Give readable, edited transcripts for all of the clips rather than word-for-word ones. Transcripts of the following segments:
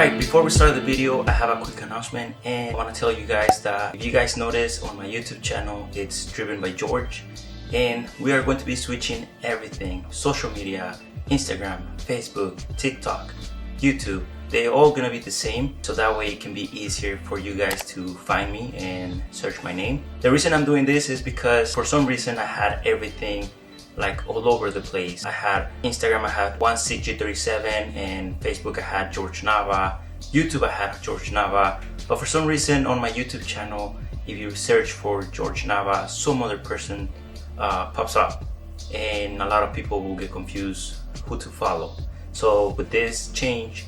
Alright, before we start the video, I have a quick announcement, and I want to tell you guys that if you guys notice on my YouTube channel, it's driven by George, and we are going to be switching everything: social media, Instagram, Facebook, TikTok, YouTube. They're all gonna be the same, so that way it can be easier for you guys to find me and search my name. The reason I'm doing this is because for some reason I had everything like all over the place. I had Instagram, I had 16G37, and Facebook I had George Nava, YouTube I had George Nava, but for some reason on my YouTube channel, if you search for George Nava, some other person pops up, and a lot of people will get confused who to follow. So with this change,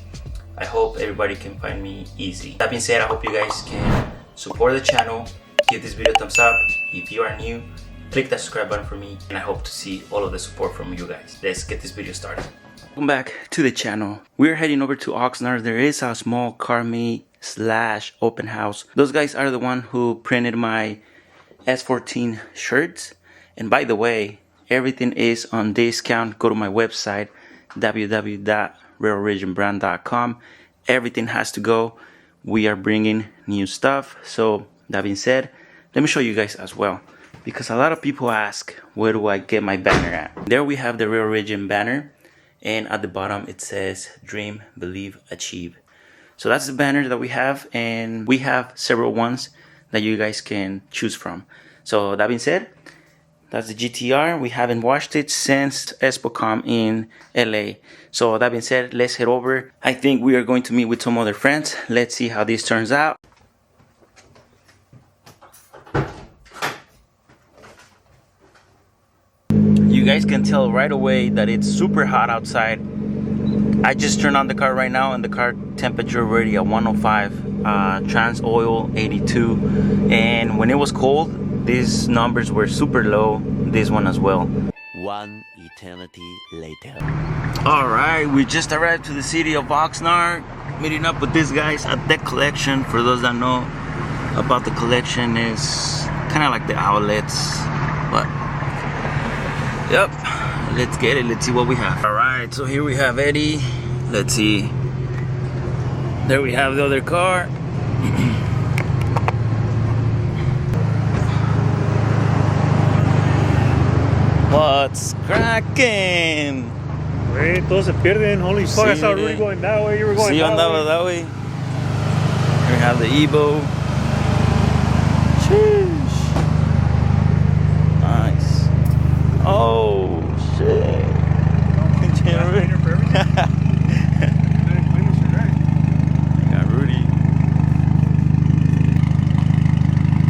I hope everybody can find me easy. That being said, I hope you guys can support the channel, give this video a thumbs up. If you are new, click that subscribe button for me, and I hope to see all of the support from you guys. Let's get this video started. Welcome back to the channel. We're heading over to Oxnard. There is a small car meet / open house. Those guys are the one who printed my S14 shirts. And by the way, everything is on discount. Go to my website, www.realoriginbrand.com. Everything has to go. We are bringing new stuff. So that being said, let me show you guys as well, because a lot of people ask, where do I get my banner at? There we have the Real Origin banner, and at the bottom it says dream, believe, achieve. So that's the banner that we have, and we have several ones that you guys can choose from. So that being said, that's the GTR. We haven't washed it since ExpoCom in LA. So that being said, let's head over. I think we are going to meet with some other friends. Let's see how this turns out. You guys can tell right away that it's super hot outside. I just turned on the car right now, and the car temperature already at 105, trans oil 82, and when it was cold, these numbers were super low. This one as well. One eternity later. Alright, we just arrived to the city of Oxnard, meeting up with these guys at the collection. For those that know about the collection, is kind of like the outlets, but yep, let's get it. Let's see what we have. Alright, so here we have Eddie. Let's see. There we have the other car. What's cracking? Wait, todos se pierden. Holy fuck, I saw Rudy going that way. You were going that way. Here we have the Evo. Sheesh. Nice. Oh, shit. Got Rudy.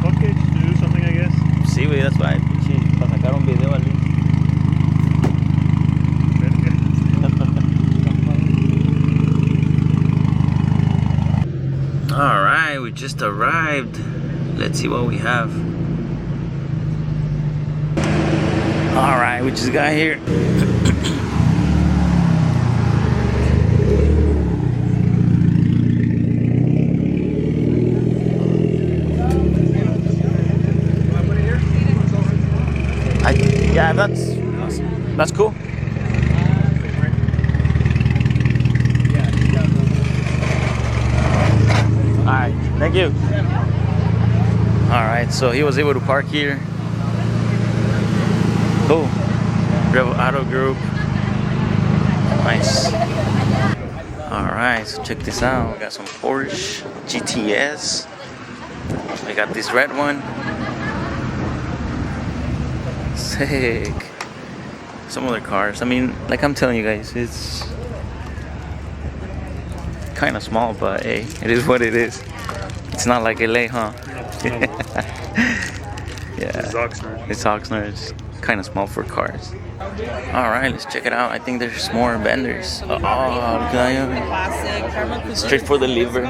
Okay, just to do something, I guess. Sí, güey, that's why. Para sacar un video al link. Alright, we just arrived. Let's see what we have. Alright, we just got here. Yeah, that's cool. Alright, thank you. Alright, so he was able to park here. Cool. Rebel Auto Group. Nice. Alright, so check this out. We got some Porsche GTS. We got this red one. Sick. Some other cars. I mean, like I'm telling you guys, it's kind of small, but hey, it is what it is. It's not like LA, huh? Yeah. It's Oxnard. It's Oxnard. It's kind of small for cars. Alright, let's check it out. I think there's more vendors. Oh, straight for the liver.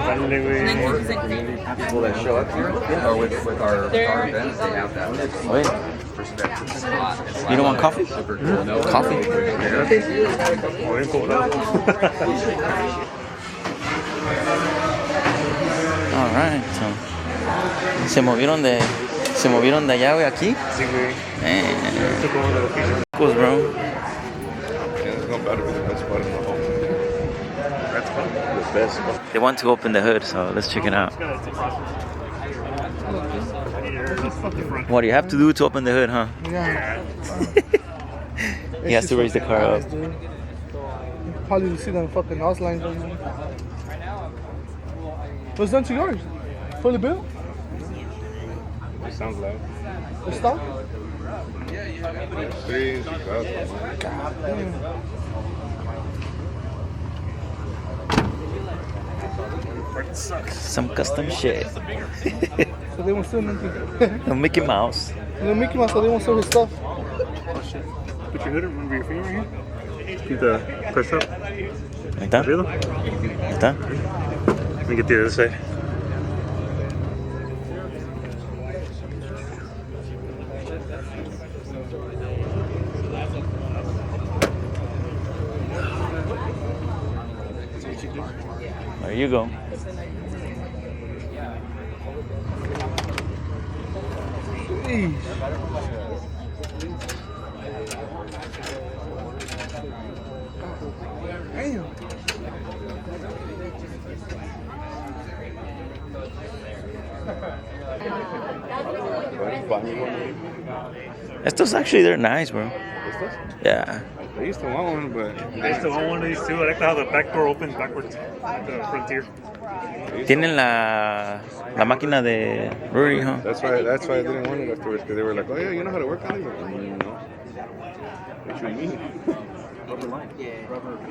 People that show up here or with our events, they have that. Wait. You don't want coffee? Coffee? Alright, so se movieron de allá, güey, aquí. Sí, güey. Cool, bro. Yeah, it's not bad to be the best spot in the whole thing. That's They want to open the hood, so let's check it out. What do you have to do to open the hood, huh? Yeah. He has to raise the car up. Probably see them fucking house lines. What's done to yours? Fully built? It sounds loud. The stock? Some custom shit. So they won't sell nothing. A Mickey Mouse. The Mickey Mouse, so they won't sell his stuff. Oh shit. Put your hood under your feet right here. Keep the press up. Ahí está. Arriba. Ahí está. Let me get the other side. There you go. Damn. Estos actually, they're nice, bro. Yeah. I used to want one, but I used to want one of these too. I like how the back door opens backwards, like the Frontier. Tienen la máquina de Rory, huh? That's why I didn't want it afterwards, because they were like, oh yeah, you know how to work on it? Like, no. What you mean?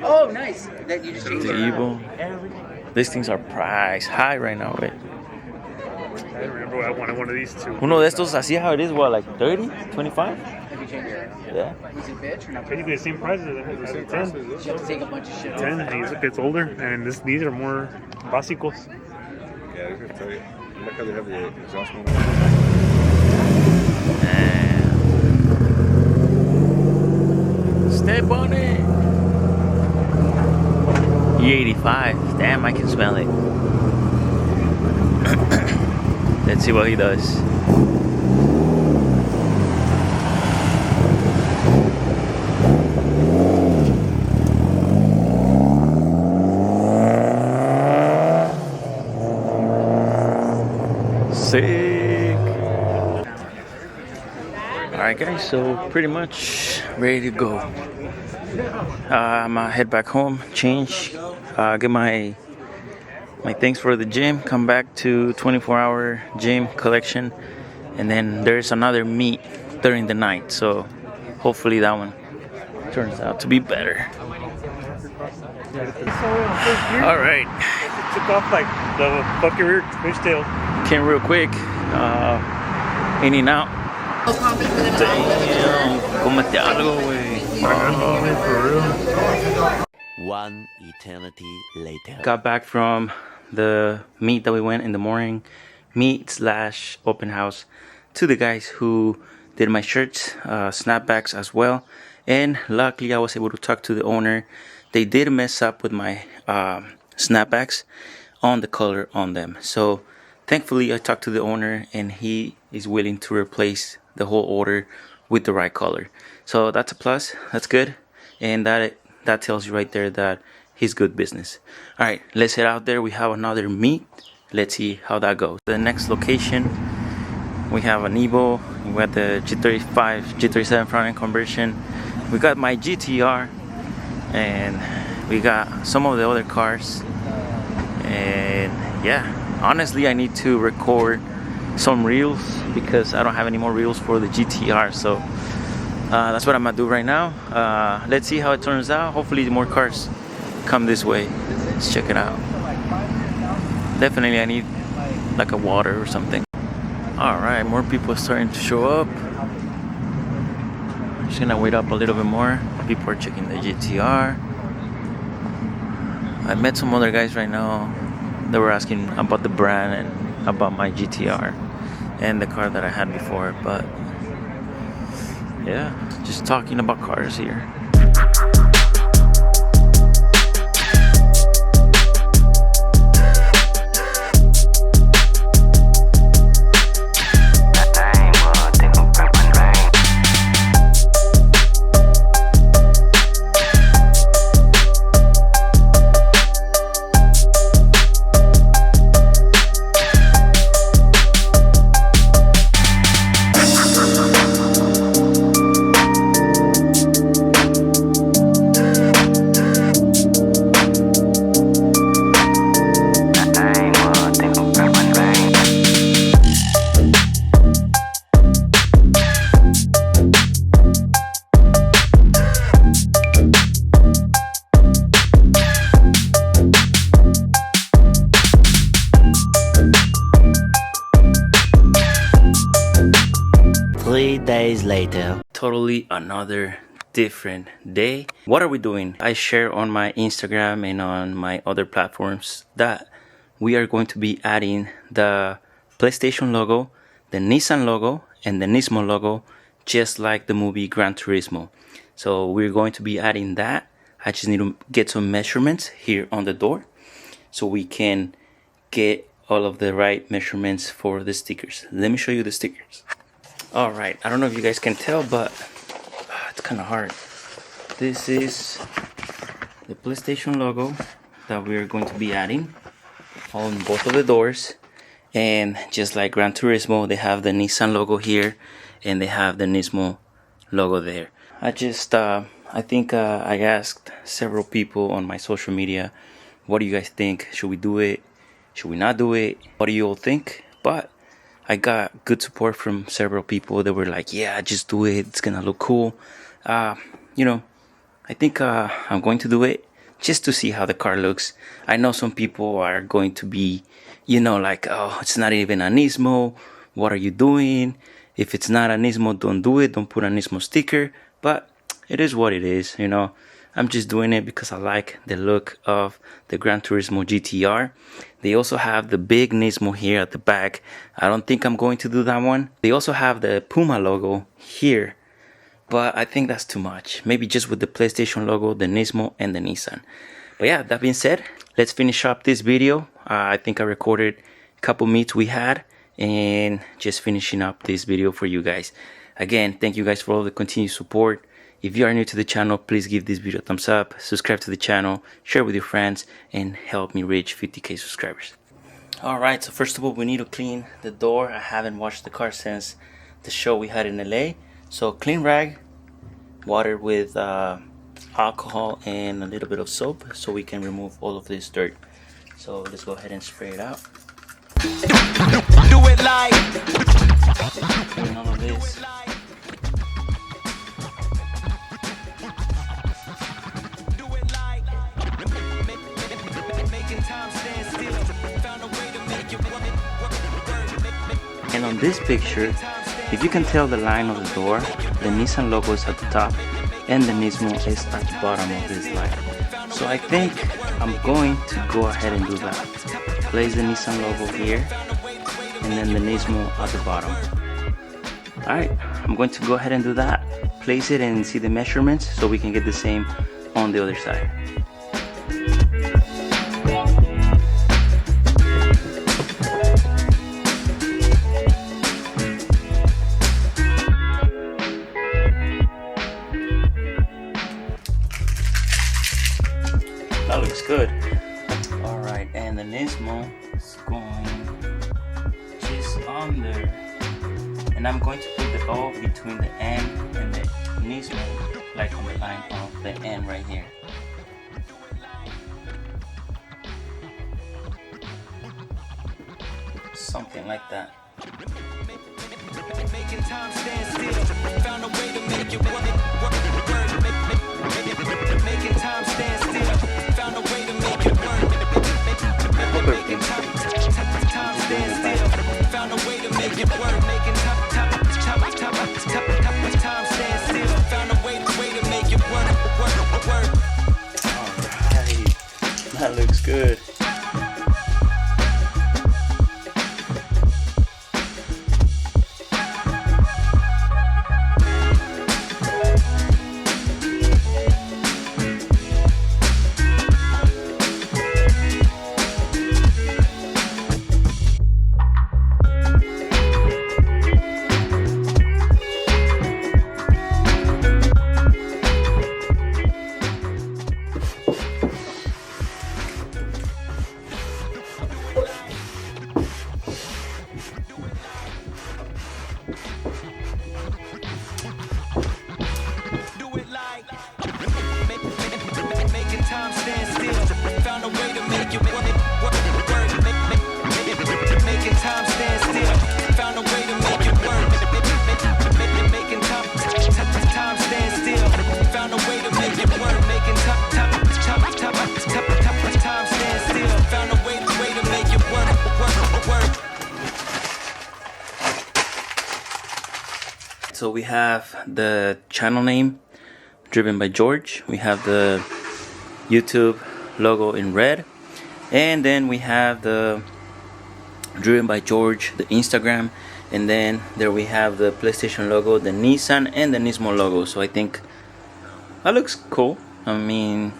Oh, nice. That you just changed The it. Evil. These things are priced high right now, right? I remember I wanted one of these too. Uno de estos, así how it is, what, like 30, 25? Have you changed it? Yeah. Was it bitch or not? Basically the same price as the 10. You have to take a bunch of shit off. 10, and it gets older, and these are more básicos. Yeah, I was going to tell you. Look how they have the exhaust one. Step on it. E85. Damn, I can smell it. Let's see what he does. Sick. Alright guys, so pretty much ready to go. I'm gonna head back home, change, get my things for the gym, come back to 24-hour gym collection, and then there's another meet during the night, so hopefully that one turns out to be better. Alright, Took off like the fucking rear fishtail. came real quick, in and out. Damn, cómete algo, güey. One eternity later. Got back from the meet that we went in the morning, meet/open house, to the guys who did my shirts, snapbacks as well, and luckily I was able to talk to the owner. They did mess up with my snapbacks on the color on them, so thankfully I talked to the owner and he is willing to replace the whole order with the right color, so that's a plus. That's good, and that tells you right there that he's good business. All right, let's head out there. We have another meet. Let's see how that goes. The next location, we have an Evo. We got the G35, G37 front end conversion. We got my GTR, and we got some of the other cars. And yeah, honestly, I need to record some reels because I don't have any more reels for the GTR. So that's what I'm gonna do right now. Let's see how it turns out. Hopefully more cars come this way. Let's check it out. Definitely I need like a water or something. Alright, more people are starting to show up. I'm just gonna wait up a little bit more. People are checking the GTR. I met some other guys right now. They were asking about the brand and about my GTR and the car that I had before, but yeah, just talking about cars here. 3 days later. Totally another different day. What are we doing? I share on my Instagram and on my other platforms that we are going to be adding the PlayStation logo, the Nissan logo, and the Nismo logo, just like the movie Grand Turismo. So we're going to be adding that. I just need to get some measurements here on the door so we can get all of the right measurements for the stickers. Let me show you the stickers. All right, I don't know if you guys can tell, but it's kind of hard. This is the PlayStation logo that we're going to be adding on both of the doors. And just like Gran Turismo, they have the Nissan logo here and they have the Nismo logo there. I think I asked several people on my social media, what do you guys think? Should we do it? Should we not do it? What do you all think? But I got good support from several people that were like, yeah, just do it. It's gonna look cool. You know, I think I'm going to do it just to see how the car looks. I know some people are going to be, you know, like, oh, it's not even a Nismo. What are you doing? If it's not a Nismo, don't do it. Don't put a Nismo sticker. But it is what it is, you know. I'm just doing it because I like the look of the Grand Turismo GTR. They also have the big Nismo here at the back. I don't think I'm going to do that one. They also have the Puma logo here, but I think that's too much. Maybe just with the PlayStation logo, the Nismo, and the Nissan. But yeah, that being said, let's finish up this video. I think I recorded a couple meets we had and just finishing up this video for you guys. Again, thank you guys for all the continued support. If you are new to the channel, please give this video a thumbs up, subscribe to the channel, share with your friends, and help me reach 50k subscribers. Alright, so first of all, we need to clean the door. I haven't washed the car since the show we had in LA. So clean rag, water with alcohol and a little bit of soap so we can remove all of this dirt. So let's go ahead and spray it out. Do it like. Clean all of this. And on this picture, if you can tell the line of the door, the Nissan logo is at the top and the Nismo is at the bottom of this line. So I think I'm going to go ahead and do that. Place the Nissan logo here and then the Nismo at the bottom. Alright, I'm going to go ahead and do that. Place it and see the measurements so we can get the same on the other side. That looks good. Alright, and the Nismo is going just under. And I'm going to put the O between the N and the Nismo, like on the line of the N right here. Something like that. Making time stand still. Found a way to make it work. Making time stand still. Found a way to make it work. Making time stand still. Found a way to make it work. Making time stand still. Found a way to make it work. Alright, that looks good. so we have the channel name, Driven by George. We have the YouTube logo in red, and then we have the Driven by George, the Instagram, and then there we have the PlayStation logo, the Nissan, and the Nismo logo. So I think that looks cool. I mean,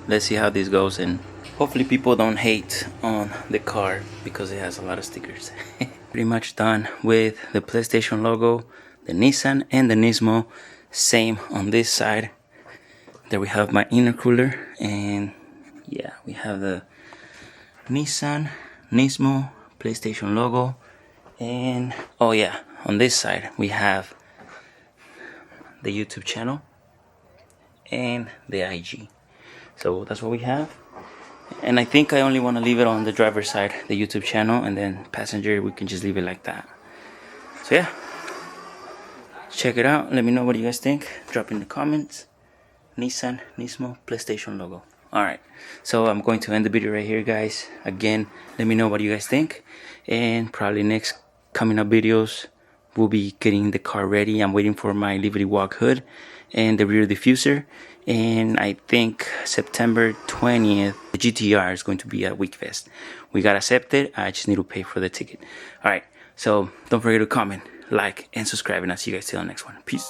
let's see how this goes, and hopefully people don't hate on the car because it has a lot of stickers. Pretty much done with the PlayStation logo, the Nissan, and the Nismo. Same on this side. There we have my intercooler, and yeah, we have the Nissan, Nismo, PlayStation logo, and oh yeah, on this side we have the YouTube channel and the IG. So that's what we have, and I think I only want to leave it on the driver's side, the YouTube channel, and then passenger we can just leave it like that. So yeah, check it out. Let me know what you guys think. Drop in the comments. Nissan, Nismo, PlayStation logo. Alright, so I'm going to end the video right here, guys. Again, let me know what you guys think, and probably next coming up videos we'll be getting the car ready. I'm waiting for my Liberty Walk hood and the rear diffuser, and I think September 20th the GTR is going to be at WeekFest. We got accepted. I just need to pay for the ticket. Alright, so don't forget to comment, like, and subscribe, and I'll see you guys till the next one. Peace.